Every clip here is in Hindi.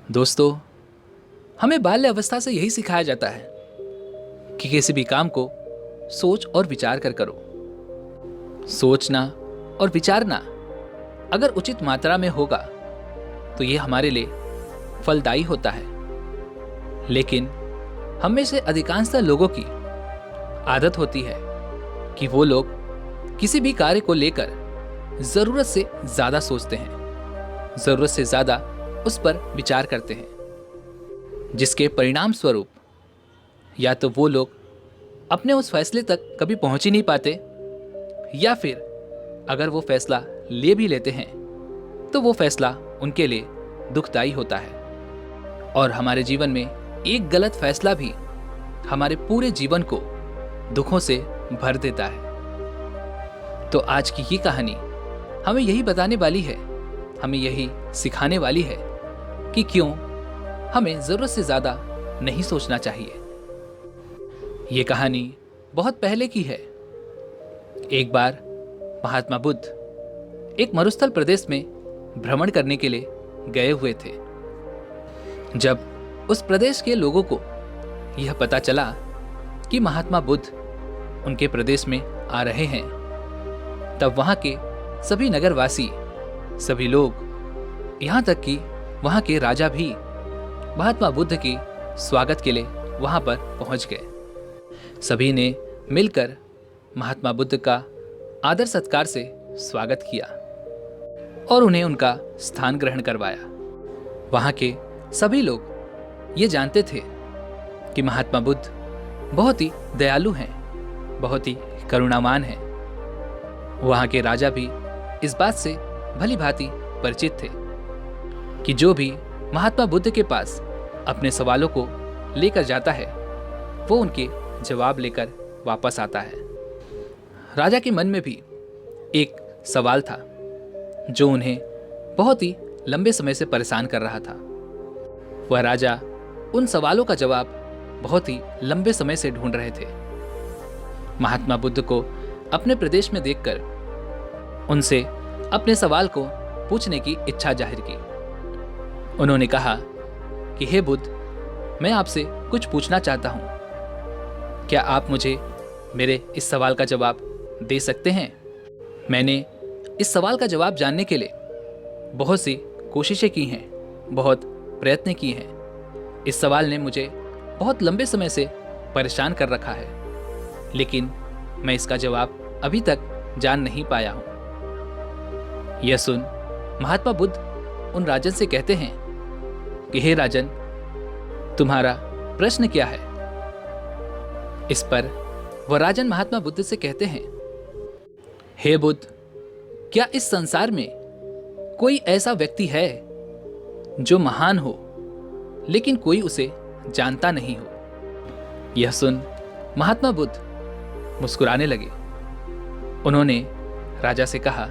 दोस्तों, हमें बाल्य अवस्था से यही सिखाया जाता है कि किसी भी काम को सोच और विचार कर करो। सोचना और विचारना अगर उचित मात्रा में होगा तो ये हमारे लिए फलदायी होता है। लेकिन हम में से अधिकांशतः लोगों की आदत होती है कि वो लोग किसी भी कार्य को लेकर जरूरत से ज्यादा सोचते हैं, जरूरत से ज्यादा उस पर विचार करते हैं, जिसके परिणाम स्वरूप या तो वो लोग अपने उस फैसले तक कभी पहुंच ही नहीं पाते, या फिर अगर वो फैसला ले भी लेते हैं तो वो फैसला उनके लिए दुखदायी होता है। और हमारे जीवन में एक गलत फैसला भी हमारे पूरे जीवन को दुखों से भर देता है। तो आज की ये कहानी हमें यही बताने वाली है, हमें यही सिखाने वाली है कि क्यों हमें जरूरत से ज्यादा नहीं सोचना चाहिए। ये कहानी बहुत पहले की है। एक बार महात्मा बुद्ध एक मरुस्थल प्रदेश में भ्रमण करने के लिए गए हुए थे। जब उस प्रदेश के लोगों को यह पता चला कि महात्मा बुद्ध उनके प्रदेश में आ रहे हैं, तब वहां के सभी नगरवासी, सभी लोग, यहां तक कि वहां के राजा भी महात्मा बुद्ध के स्वागत के लिए वहां पर पहुंच गए। सभी ने मिलकर महात्मा बुद्ध का आदर सत्कार से स्वागत किया और उन्हें उनका स्थान ग्रहण करवाया। वहां के सभी लोग ये जानते थे कि महात्मा बुद्ध बहुत ही दयालु हैं, बहुत ही करुणावान हैं। वहां के राजा भी इस बात से भली भांति परिचित थे कि जो भी महात्मा बुद्ध के पास अपने सवालों को लेकर जाता है वो उनके जवाब लेकर वापस आता है। राजा के मन में भी एक सवाल था जो उन्हें बहुत ही लंबे समय से परेशान कर रहा था। वह राजा उन सवालों का जवाब बहुत ही लंबे समय से ढूंढ रहे थे। महात्मा बुद्ध को अपने प्रदेश में देखकर उनसे अपने सवाल को पूछने की इच्छा जाहिर की। उन्होंने कहा कि हे बुद्ध, मैं आपसे कुछ पूछना चाहता हूं। क्या आप मुझे मेरे इस सवाल का जवाब दे सकते हैं? मैंने इस सवाल का जवाब जानने के लिए बहुत सी कोशिशें की हैं, बहुत प्रयत्न किए हैं। इस सवाल ने मुझे बहुत लंबे समय से परेशान कर रखा है, लेकिन मैं इसका जवाब अभी तक जान नहीं पाया हूं। यह सुन महात्मा बुद्ध उन राजन से कहते हैं कि हे राजन, तुम्हारा प्रश्न क्या है? इस पर वह राजन महात्मा बुद्ध से कहते हैं, हे बुद्ध, क्या इस संसार में कोई ऐसा व्यक्ति है जो महान हो लेकिन कोई उसे जानता नहीं हो? यह सुन महात्मा बुद्ध मुस्कुराने लगे। उन्होंने राजा से कहा,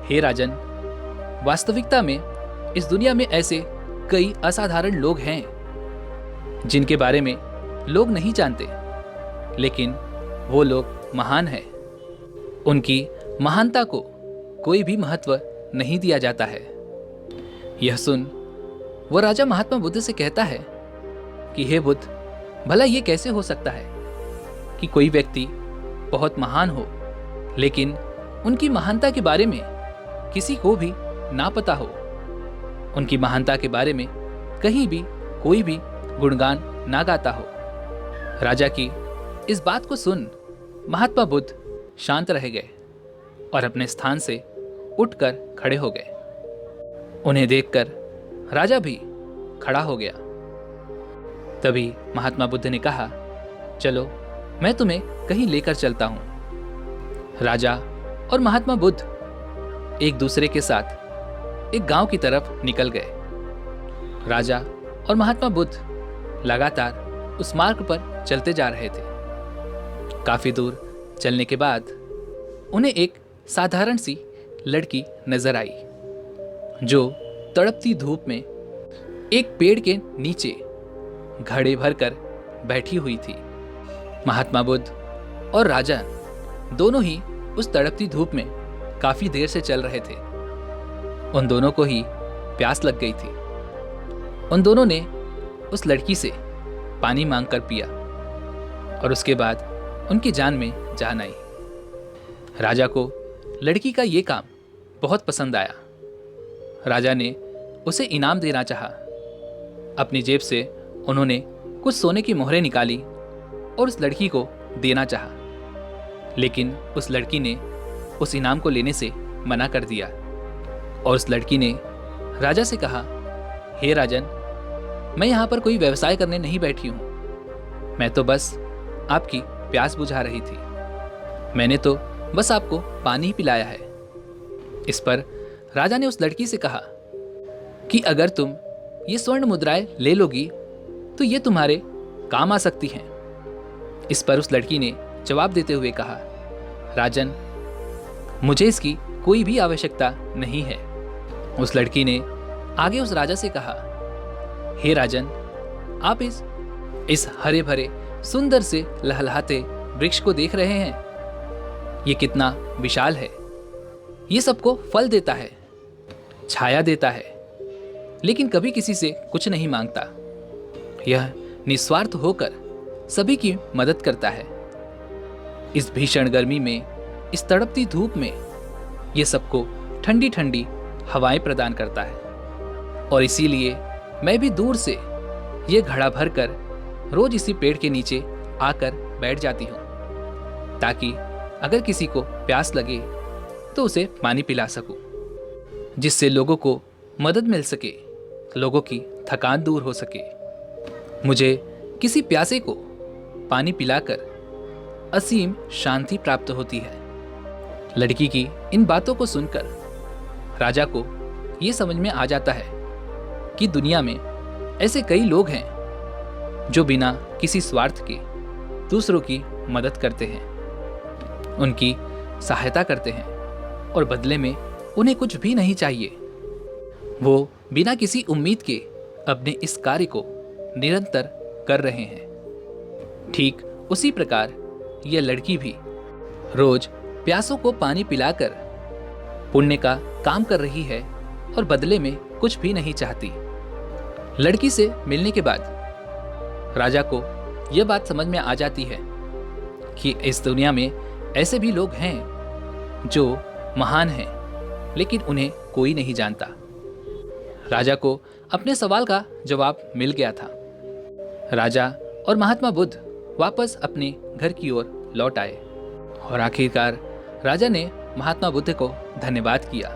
हे राजन, वास्तविकता में इस दुनिया में ऐसे कई असाधारण लोग हैं जिनके बारे में लोग नहीं जानते, लेकिन वो लोग महान हैं। उनकी महानता को कोई भी महत्व नहीं दिया जाता है। यह सुन वो राजा महात्मा बुद्ध से कहता है कि हे बुद्ध, भला ये कैसे हो सकता है कि कोई व्यक्ति बहुत महान हो लेकिन उनकी महानता के बारे में किसी को भी ना पता हो, उनकी महानता के बारे में कहीं भी कोई भी गुणगान ना गाता हो। राजा की इस बात को सुन महात्मा बुद्ध शांत रह गए और अपने स्थान से उठकर खड़े हो गए। उन्हें देखकर राजा भी खड़ा हो गया। तभी महात्मा बुद्ध ने कहा, चलो मैं तुम्हें कहीं लेकर चलता हूं। राजा और महात्मा बुद्ध एक दूसरे के साथ एक गांव की तरफ निकल गए। राजा और महात्मा बुद्ध लगातार उस मार्ग पर चलते जा रहे थे। काफी दूर चलने के बाद उन्हें एक साधारण सी लड़की नजर आई जो तड़पती धूप में एक पेड़ के नीचे घड़े भरकर बैठी हुई थी। महात्मा बुद्ध और राजा दोनों ही उस तड़पती धूप में काफी देर से चल रहे थे। उन दोनों को ही प्यास लग गई थी। उन दोनों ने उस लड़की से पानी मांगकर पिया और उसके बाद उनकी जान में जान आई। राजा को लड़की का ये काम बहुत पसंद आया। राजा ने उसे इनाम देना चाहा। अपनी जेब से उन्होंने कुछ सोने की मोहरें निकाली और उस लड़की को देना चाहा, लेकिन उस लड़की ने उस इनाम को लेने से मना कर दिया और उस लड़की ने राजा से कहा, हे राजन, मैं यहाँ पर कोई व्यवसाय करने नहीं बैठी हूँ। मैं तो बस आपकी प्यास बुझा रही थी। मैंने तो बस आपको पानी ही पिलाया है। इस पर राजा ने उस लड़की से कहा कि अगर तुम ये स्वर्ण मुद्राएं ले लोगी तो ये तुम्हारे काम आ सकती हैं। इस पर उस लड़की ने जवाब देते हुए कहा, राजन, मुझे इसकी कोई भी आवश्यकता नहीं है। उस लड़की ने आगे उस राजा से कहा, हे राजन, आप इस हरे भरे सुंदर से लहलहाते वृक्ष को देख रहे हैं। ये कितना विशाल है। ये सबको फल देता है, छाया देता है, लेकिन कभी किसी से कुछ नहीं मांगता। यह निस्वार्थ होकर सभी की मदद करता है। इस भीषण गर्मी में, इस तड़पती धूप में ये सबको ठंडी ठंडी हवाएं प्रदान करता है। और इसीलिए मैं भी दूर से ये घड़ा भर कर रोज इसी पेड़ के नीचे आकर बैठ जाती हूँ, ताकि अगर किसी को प्यास लगे तो उसे पानी पिला सकूं, जिससे लोगों को मदद मिल सके, लोगों की थकान दूर हो सके। मुझे किसी प्यासे को पानी पिलाकर असीम शांति प्राप्त होती है। लड़की की इन बातों को सुनकर राजा को ये समझ में आ जाता है कि दुनिया में ऐसे कई लोग हैं जो बिना किसी स्वार्थ के दूसरों की मदद करते हैं, उनकी सहायता करते हैं और बदले में उन्हें कुछ भी नहीं चाहिए। वो बिना किसी उम्मीद के अपने इस कार्य को निरंतर कर रहे हैं। ठीक उसी प्रकार यह लड़की भी रोज प्यासों को पानी पिलाकर पुण्य का काम कर रही है और बदले में कुछ भी नहीं चाहती। लड़की से मिलने के बाद राजा को यह बात समझ में आ जाती है कि इस दुनिया में ऐसे भी लोग हैं जो महान हैं, लेकिन उन्हें कोई नहीं जानता। राजा को अपने सवाल का जवाब मिल गया था। राजा और महात्मा बुद्ध वापस अपने घर की ओर लौट आए और आखिरकार राजा ने महात्मा बुद्ध को धन्यवाद किया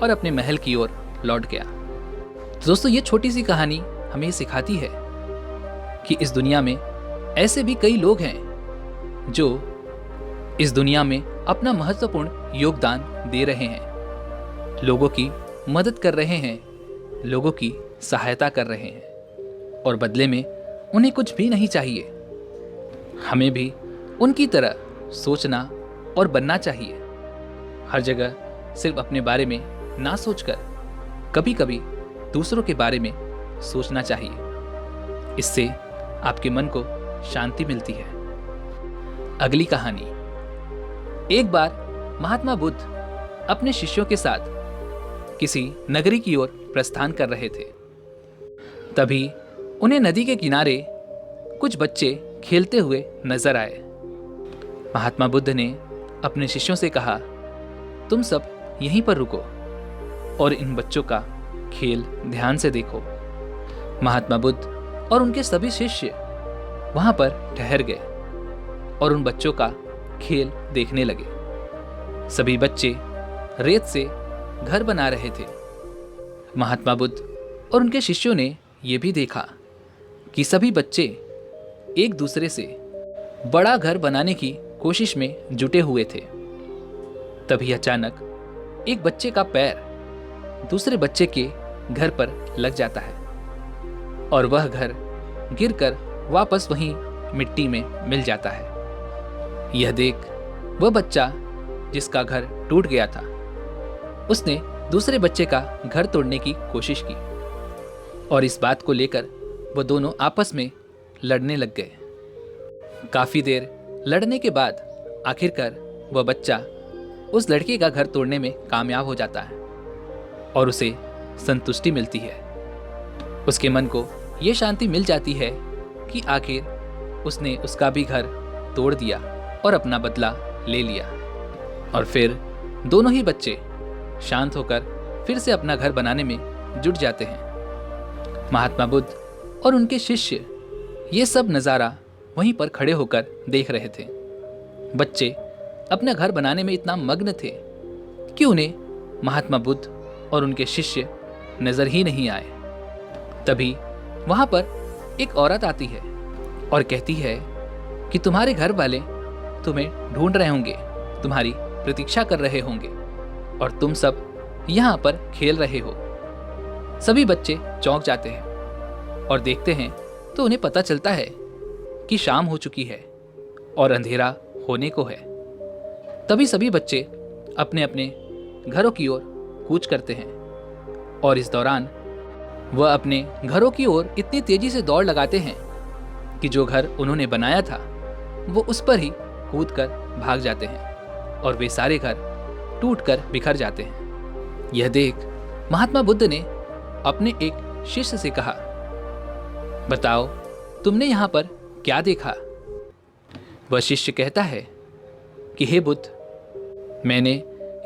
और अपने महल की ओर लौट गया। दोस्तों, ये छोटी सी कहानी हमें सिखाती है कि इस दुनिया में ऐसे भी कई लोग हैं जो इस दुनिया में अपना महत्वपूर्ण योगदान दे रहे हैं, लोगों की मदद कर रहे हैं, लोगों की सहायता कर रहे हैं और बदले में उन्हें कुछ भी नहीं चाहिए। हमें भी उनकी तरह सोचना और बनना चाहिए। हर जगह सिर्फ अपने बारे में ना सोचकर कभी कभी दूसरों के बारे में सोचना चाहिए। इससे आपके मन को शांति मिलती है। अगली कहानी। एक बार महात्मा बुद्ध अपने शिष्यों के साथ किसी नगरी की ओर प्रस्थान कर रहे थे। तभी उन्हें नदी के किनारे कुछ बच्चे खेलते हुए नजर आए। महात्मा बुद्ध ने अपने शिष्यों से कहा, तुम सब यहीं पर रुको और इन बच्चों का खेल ध्यान से देखो। महात्मा बुद्ध और उनके सभी शिष्य वहां पर ठहर गए और उन बच्चों का खेल देखने लगे। सभी बच्चे रेत से घर बना रहे थे। महात्मा बुद्ध और उनके शिष्यों ने यह भी देखा कि सभी बच्चे एक दूसरे से बड़ा घर बनाने की कोशिश में जुटे हुए थे। तभी अचानक एक बच्चे का पैर दूसरे बच्चे के घर पर लग जाता है और वह घर गिरकर वापस वहीं मिट्टी में मिल जाता है। यह देख वह बच्चा जिसका घर टूट गया था, उसने दूसरे बच्चे का घर तोड़ने की कोशिश की और इस बात को लेकर वो दोनों आपस में लड़ने लग गए। काफी देर लड़ने के बाद आखिरकार वह बच्चा उस लड़के का घर तोड़ने में कामयाब हो जाता है और उसे संतुष्टि मिलती है। उसके मन को ये शांति मिल जाती है कि आखिर उसने उसका भी घर तोड़ दिया और अपना बदला ले लिया। और फिर दोनों ही बच्चे शांत होकर फिर से अपना घर बनाने में जुट जाते हैं। महात्मा बुद्ध और उनके शिष्य ये सब नज़ारा वहीं पर खड़े होकर देख रहे थे। बच्चे अपना घर बनाने में इतना मग्न थे कि उन्हें महात्मा बुद्ध और उनके शिष्य नजर ही नहीं आए। तभी वहां पर एक औरत आती है और कहती है कि तुम्हारे घर वाले तुम्हें ढूंढ रहे होंगे, तुम्हारी प्रतीक्षा कर रहे होंगे और तुम सब यहाँ पर खेल रहे हो। सभी बच्चे चौंक जाते हैं और देखते हैं तो उन्हें पता चलता है कि शाम हो चुकी है और अंधेरा होने को है। तभी सभी बच्चे अपने अपने घरों की ओर कूच करते हैं और इस दौरान वह अपने घरों की ओर इतनी तेजी से दौड़ लगाते हैं कि जो घर उन्होंने बनाया था वो उस पर ही कूद कर भाग जाते हैं और वे सारे घर टूट कर बिखर जाते हैं। यह देख महात्मा बुद्ध ने अपने एक शिष्य से कहा, बताओ तुमने यहाँ पर क्या देखा? वह शिष्य कहता है कि हे बुद्ध, मैंने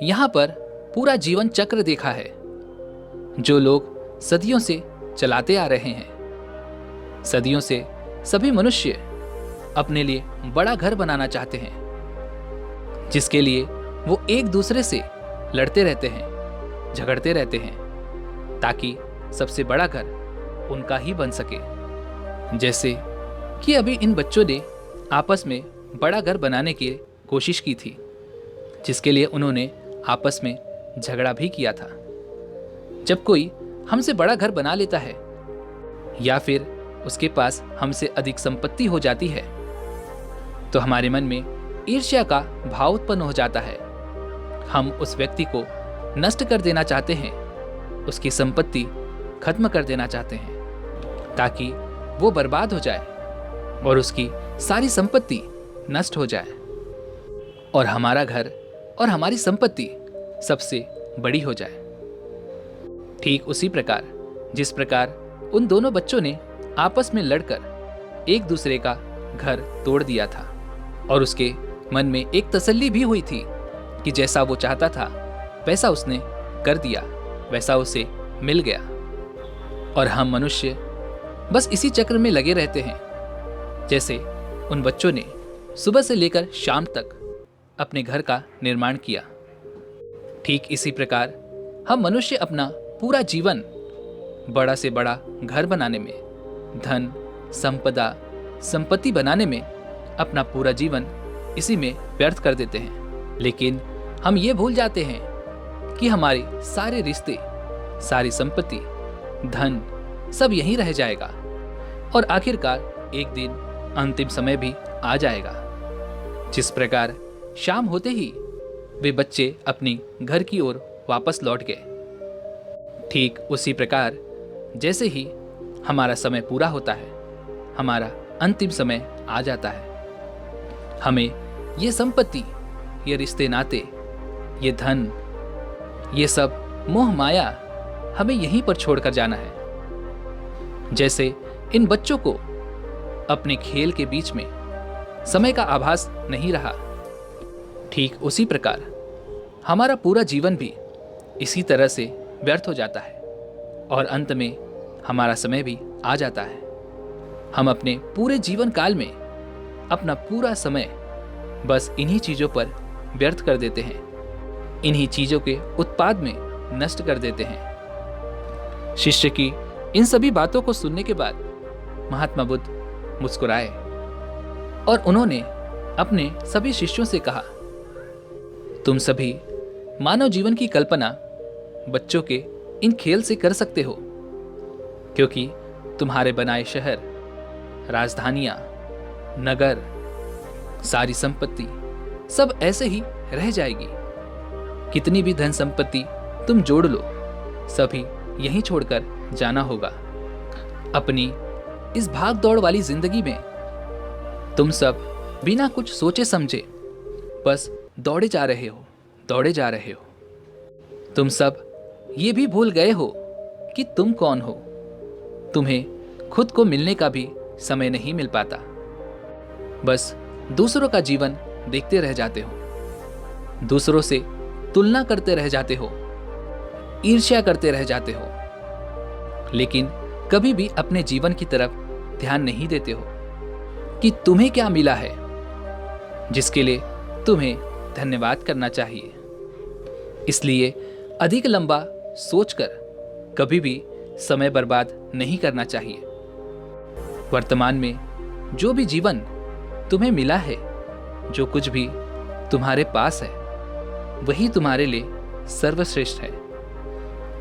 यहाँ पर पूरा जीवन चक्र देखा है जो लोग सदियों से चलाते आ रहे हैं। सदियों से सभी मनुष्य अपने लिए बड़ा घर बनाना चाहते हैं, जिसके लिए वो एक दूसरे से लड़ते रहते हैं, झगड़ते रहते हैं, ताकि सबसे बड़ा घर उनका ही बन सके। जैसे कि अभी इन बच्चों ने आपस में बड़ा घर बनाने की कोशिश की थी, जिसके लिए उन्होंने आपस में झगड़ा भी किया था। जब कोई हमसे बड़ा घर बना लेता है या फिर उसके पास हमसे अधिक संपत्ति हो जाती है तो हमारे मन में ईर्ष्या का भाव उत्पन्न हो जाता है। हम उस व्यक्ति को नष्ट कर देना चाहते हैं, उसकी संपत्ति खत्म कर देना चाहते हैं ताकि वो बर्बाद हो जाए और उसकी सारी संपत्ति नष्ट हो जाए और हमारा घर और हमारी संपत्ति सबसे बड़ी हो जाए। ठीक उसी प्रकार जिस प्रकार उन दोनों बच्चों ने आपस में लड़कर एक दूसरे का घर तोड़ दिया था और उसके मन में एक तसल्ली भी हुई थी कि जैसा वो चाहता था वैसा उसने कर दिया, वैसा उसे मिल गया। और हम मनुष्य बस इसी चक्र में लगे रहते हैं, जैसे उन बच्चों ने सुबह से लेकर शाम तक अपने घर का निर्माण किया। ठीक इसी प्रकार हम मनुष्य अपना पूरा जीवन बड़ा से बड़ा घर बनाने में, धन, संपदा, संपत्ति बनाने में अपना पूरा जीवन इसी में व्यर्थ कर देते हैं। लेकिन हम ये भूल जाते हैं कि हमारे सारे रिश्ते, सारी संपत्ति, धन सब यहीं रह जाएगा और आखिरकार एक दिन अंतिम समय भी आ जाएगा। जिस प्रकार शाम होते ही वे बच्चे अपनी घर की ओर वापस लौट गए, ठीक उसी प्रकार जैसे ही हमारा समय पूरा होता है, हमारा अंतिम समय आ जाता है। हमें ये संपत्ति, ये रिश्ते नाते, ये धन, ये सब मोह माया हमें यहीं पर छोड़कर जाना है। जैसे इन बच्चों को अपने खेल के बीच में समय का आभास नहीं रहा, ठीक उसी प्रकार हमारा पूरा जीवन भी इसी तरह से व्यर्थ हो जाता है और अंत में हमारा समय भी आ जाता है। हम अपने पूरे जीवन काल में अपना पूरा समय बस इन्हीं चीज़ों पर व्यर्थ कर देते हैं, इन्हीं चीज़ों के उत्पाद में नष्ट कर देते हैं। शिष्य की इन सभी बातों को सुनने के बाद महात्मा बुद्ध मुस्कुराए और उन्होंने अपने सभी शिष्यों से कहा, तुम सभी मानव जीवन की कल्पना बच्चों के इन खेल से कर सकते हो, क्योंकि तुम्हारे बनाए शहर, राजधानियां, नगर, सारी संपत्ति सब ऐसे ही रह जाएगी। कितनी भी धन संपत्ति तुम जोड़ लो, सभी यहीं छोड़कर जाना होगा। अपनी इस भाग दौड़ वाली जिंदगी में तुम सब बिना कुछ सोचे समझे बस दौड़े जा रहे हो, दौड़े जा रहे हो। तुम सब ये भी भूल गए हो कि तुम कौन हो, तुम्हें खुद को मिलने का भी समय नहीं मिल पाता। बस दूसरों का जीवन देखते रह जाते हो, दूसरों से तुलना करते रह जाते हो, ईर्ष्या करते रह जाते हो, लेकिन कभी भी अपने जीवन की तरफ ध्यान नहीं देते हो कि तुम्हें क्या मिला है, जिसके लिए तुम्हें धन्यवाद करना चाहिए। इसलिए अधिक लंबा सोचकर कभी भी समय बर्बाद नहीं करना चाहिए। वर्तमान में जो भी जीवन तुम्हें मिला है, जो कुछ भी तुम्हारे पास है, वही तुम्हारे लिए सर्वश्रेष्ठ है।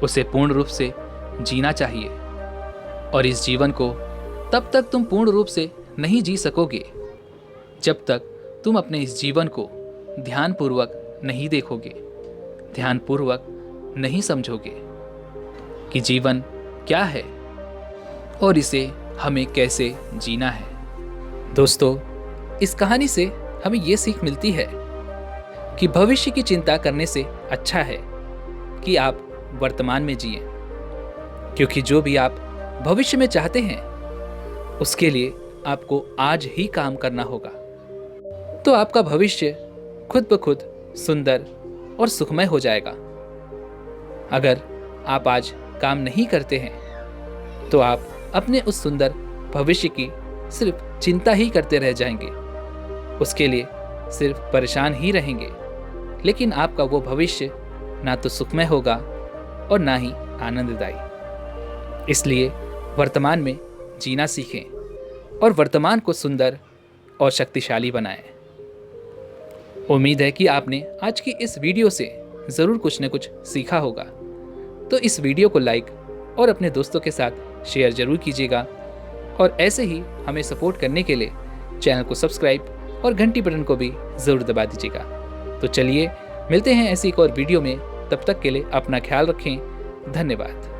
उसे पूर्ण रूप से जीना चाहिए। और इस जीवन को तब तक तुम पूर्ण रूप से नहीं जी सकोगे जब तक तुम अपने इस जीवन को ध्यानपूर्वक नहीं देखोगे, ध्यानपूर्वक नहीं समझोगे कि जीवन क्या है और इसे हमें कैसे जीना है। दोस्तों, इस कहानी से हमें ये सीख मिलती है कि भविष्य की चिंता करने से अच्छा है कि आप वर्तमान में जिएं, क्योंकि जो भी आप भविष्य में चाहते हैं उसके लिए आपको आज ही काम करना होगा। तो आपका भविष्य खुद ब खुद सुंदर और सुखमय हो जाएगा। अगर आप आज काम नहीं करते हैं तो आप अपने उस सुंदर भविष्य की सिर्फ चिंता ही करते रह जाएंगे, उसके लिए सिर्फ परेशान ही रहेंगे, लेकिन आपका वो भविष्य ना तो सुखमय होगा और ना ही आनंददायी। इसलिए वर्तमान में जीना सीखें और वर्तमान को सुंदर और शक्तिशाली बनाएं। उम्मीद है कि आपने आज की इस वीडियो से ज़रूर कुछ न कुछ सीखा होगा। तो इस वीडियो को लाइक और अपने दोस्तों के साथ शेयर जरूर कीजिएगा और ऐसे ही हमें सपोर्ट करने के लिए चैनल को सब्सक्राइब और घंटी बटन को भी ज़रूर दबा दीजिएगा। तो चलिए मिलते हैं ऐसी एक और वीडियो में। तब तक के लिए अपना ख्याल रखें। धन्यवाद।